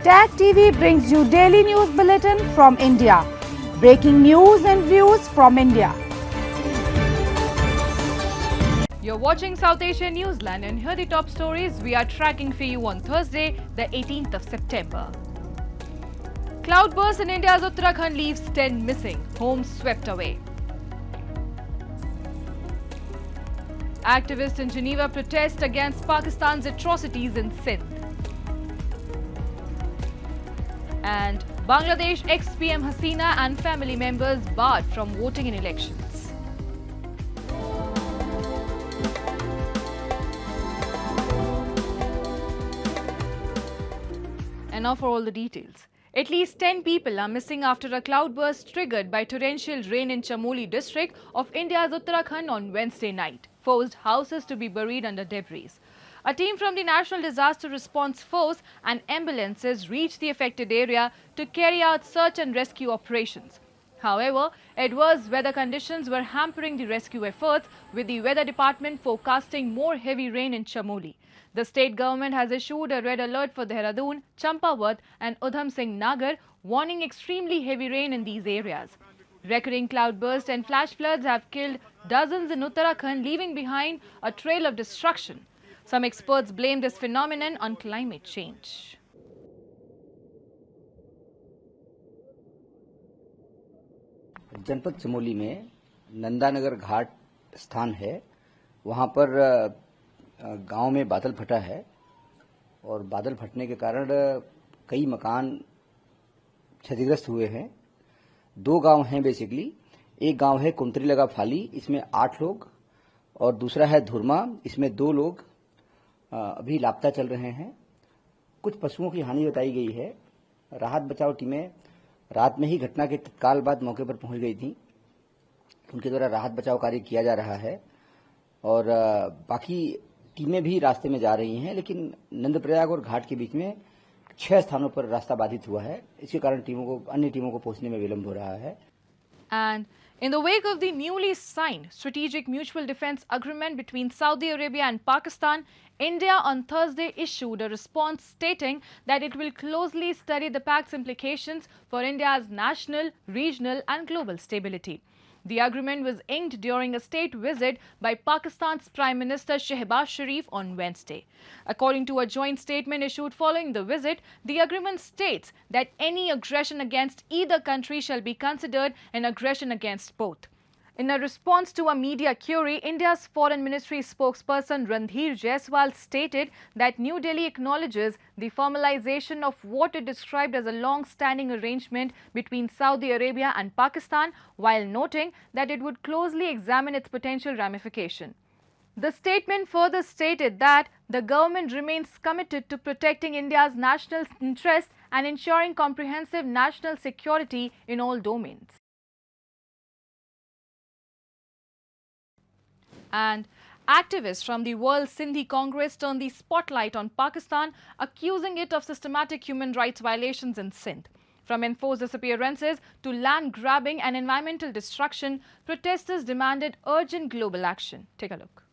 Tag TV brings you daily news bulletin from India. Breaking news and views from India. You're watching South Asian NEWSLINE and here are the top stories we are tracking for you on Thursday, the 18th of September. Cloudburst in India's Uttarakhand leaves 10 missing, homes swept away. Activists in Geneva protest against Pakistan's atrocities in Sindh. And Bangladesh ex-PM Hasina and family members barred from voting in elections. And now for all the details. At least 10 people are missing after a cloudburst triggered by torrential rain in Chamoli district of India's Uttarakhand on Wednesday night forced houses to be buried under debris. A team from the National Disaster Response Force and ambulances reached the affected area to carry out search and rescue operations. However, adverse weather conditions were hampering the rescue efforts, with the weather department forecasting more heavy rain in Chamoli. The state government has issued a red alert for Dehradun, Champawat and Udham Singh Nagar, warning extremely heavy rain in these areas. Recurring cloudbursts and flash floods have killed dozens in Uttarakhand, leaving behind a trail of destruction. Some experts blame this phenomenon on climate change. जनपद चमोली में नंदानगर घाट स्थान है, वहां पर गांव में बादल फटा है और बादल फटने के कारण कई मकान क्षतिग्रस्त हुए हैं। दो गांव हैं बेसिकली, एक गांव है कुंतरी लगा फाली, इसमें 8 लोग और दूसरा है धुरमा, इसमें 2 लोग अभी लापता चल रहे हैं। कुछ पशुओं की हानि बताई गई है। राहत बचाव टीमें रात में ही घटना के तत्काल बाद मौके पर पहुंच गई थी। उनके द्वारा राहत बचाव कार्य किया जा रहा है और बाकी टीमें भी रास्ते में जा रही हैं, लेकिन नंदप्रयाग और घाट के बीच में 6 स्थानों पर रास्ता बाधित हुआ है। इसके कारण अन्य टीमों को पहुंचने में विलंब हो रहा है। And in the wake of the newly signed Strategic Mutual Defence Agreement between Saudi Arabia and Pakistan, India on Thursday issued a response stating that it will closely study the pact's implications for India's national, regional and global stability. The agreement was inked during a state visit by Pakistan's Prime Minister Shehbaz Sharif on Wednesday. According to a joint statement issued following the visit, the agreement states that any aggression against either country shall be considered an aggression against both. In a response to a media query, India's Foreign Ministry spokesperson Randhir Jaiswal stated that New Delhi acknowledges the formalization of what it described as a long-standing arrangement between Saudi Arabia and Pakistan, while noting that it would closely examine its potential ramification. The statement further stated that the government remains committed to protecting India's national interests and ensuring comprehensive national security in all domains. And activists from the World Sindhi Congress turned the spotlight on Pakistan, accusing it of systematic human rights violations in Sindh. From enforced disappearances to land grabbing and environmental destruction, protesters demanded urgent global action. Take a look.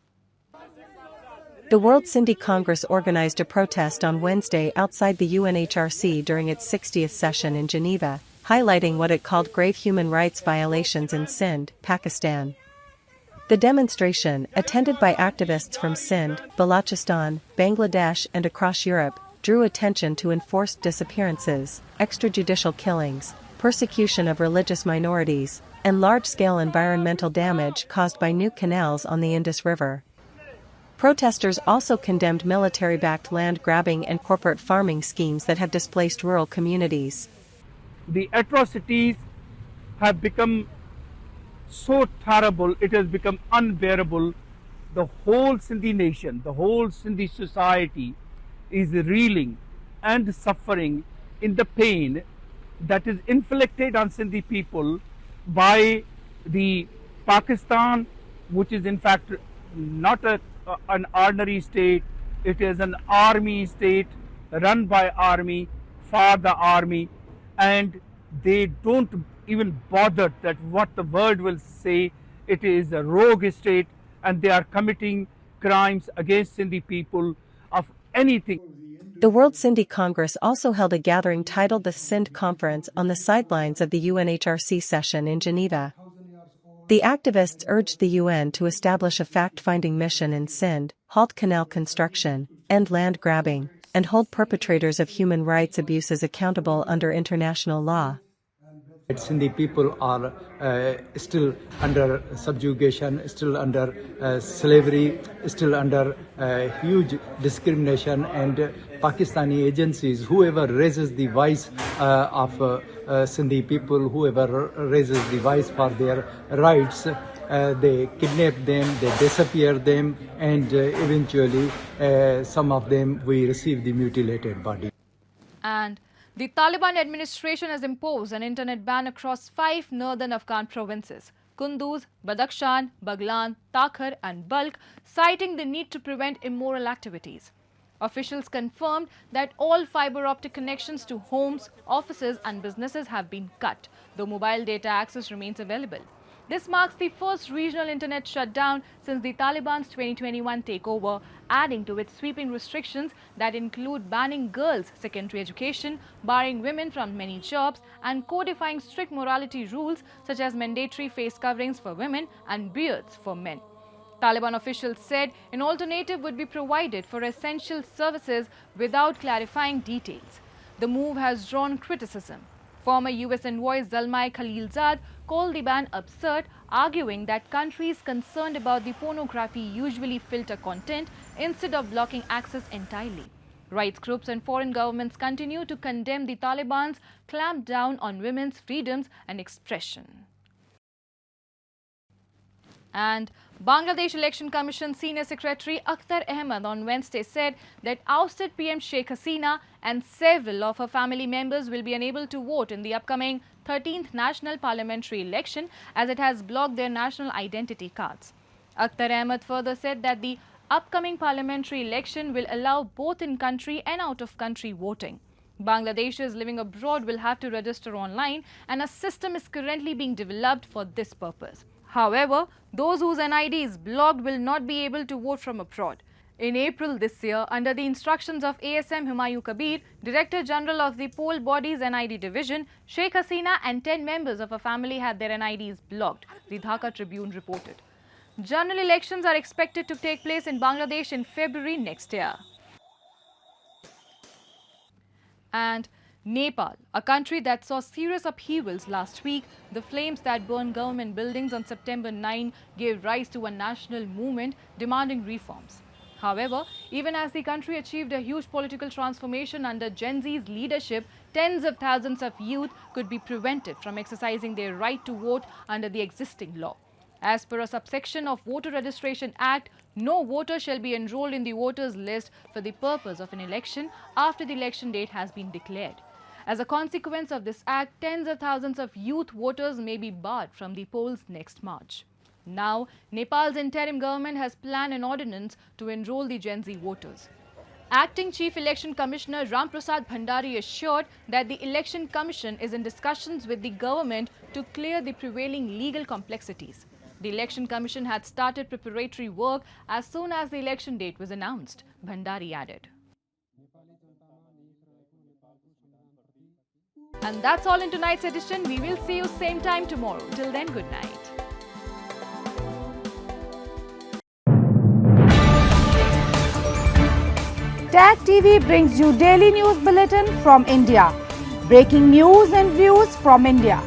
The World Sindhi Congress organized a protest on Wednesday outside the UNHRC during its 60th session in Geneva, highlighting what it called grave human rights violations in Sindh, Pakistan. The demonstration, attended by activists from Sindh, Balochistan, Bangladesh and across Europe, drew attention to enforced disappearances, extrajudicial killings, persecution of religious minorities, and large-scale environmental damage caused by new canals on the Indus River. Protesters also condemned military-backed land grabbing and corporate farming schemes that have displaced rural communities. The atrocities have become so terrible, it has become unbearable. The whole Sindhi nation, the whole Sindhi society is reeling and suffering in the pain that is inflicted on Sindhi people by the Pakistan, which is in fact not an ordinary state. It is an army state run by army, for the army, and they don't even bother that what the world will say. It is a rogue state and they are committing crimes against Sindhi people of anything. The World Sindhi Congress also held a gathering titled the Sindh Conference on the sidelines of the UNHRC session in Geneva. The activists urged the UN to establish a fact-finding mission in Sindh, halt canal construction, end land grabbing, and hold perpetrators of human rights abuses accountable under international law. Sindhi people are still under subjugation, still under slavery, still under huge discrimination, and Pakistani agencies, whoever raises the voice of Sindhi people, whoever raises the voice for their rights, they kidnap them, they disappear them, and eventually some of them we receive the mutilated body. And the Taliban administration has imposed an internet ban across 5 northern Afghan provinces: Kunduz, Badakhshan, Baglan, Takhar and Balkh, citing the need to prevent immoral activities. Officials confirmed that all fiber optic connections to homes, offices and businesses have been cut, though mobile data access remains available. This marks the first regional internet shutdown since the Taliban's 2021 takeover, adding to its sweeping restrictions that include banning girls' secondary education, barring women from many jobs, and codifying strict morality rules such as mandatory face coverings for women and beards for men. Taliban officials said an alternative would be provided for essential services without clarifying details. The move has drawn criticism. Former US envoy Zalmay Khalilzad called the ban absurd, arguing that countries concerned about the pornography usually filter content instead of blocking access entirely. Rights groups and foreign governments continue to condemn the Taliban's clampdown on women's freedoms and expression. And Bangladesh Election Commission Senior Secretary Akhtar Ahmed on Wednesday said that ousted PM Sheikh Hasina and several of her family members will be unable to vote in the upcoming 13th National Parliamentary election as it has blocked their national identity cards. Akhtar Ahmed further said that the upcoming parliamentary election will allow both in-country and out-of-country voting. Bangladeshis living abroad will have to register online, and a system is currently being developed for this purpose. However, those whose NID is blocked will not be able to vote from abroad. In April this year, under the instructions of ASM Humayun Kabir, Director General of the Poll Body's NID Division, Sheikh Hasina and 10 members of her family had their NIDs blocked, the Dhaka Tribune reported. General elections are expected to take place in Bangladesh in February next year. And Nepal, a country that saw serious upheavals last week, the flames that burned government buildings on September 9 gave rise to a national movement demanding reforms. However, even as the country achieved a huge political transformation under Gen Z's leadership, tens of thousands of youth could be prevented from exercising their right to vote under the existing law. As per a subsection of Voter Registration Act, no voter shall be enrolled in the voters list for the purpose of an election after the election date has been declared. As a consequence of this act, tens of thousands of youth voters may be barred from the polls next March. Now, Nepal's interim government has planned an ordinance to enroll the Gen Z voters. Acting Chief Election Commissioner Ram Prasad Bhandari assured that the Election Commission is in discussions with the government to clear the prevailing legal complexities. The Election Commission had started preparatory work as soon as the election date was announced, Bhandari added. And that's all in tonight's edition. We will see you same time tomorrow. Till then, good night. Tag TV brings you daily news bulletin from India. Breaking news and views from India.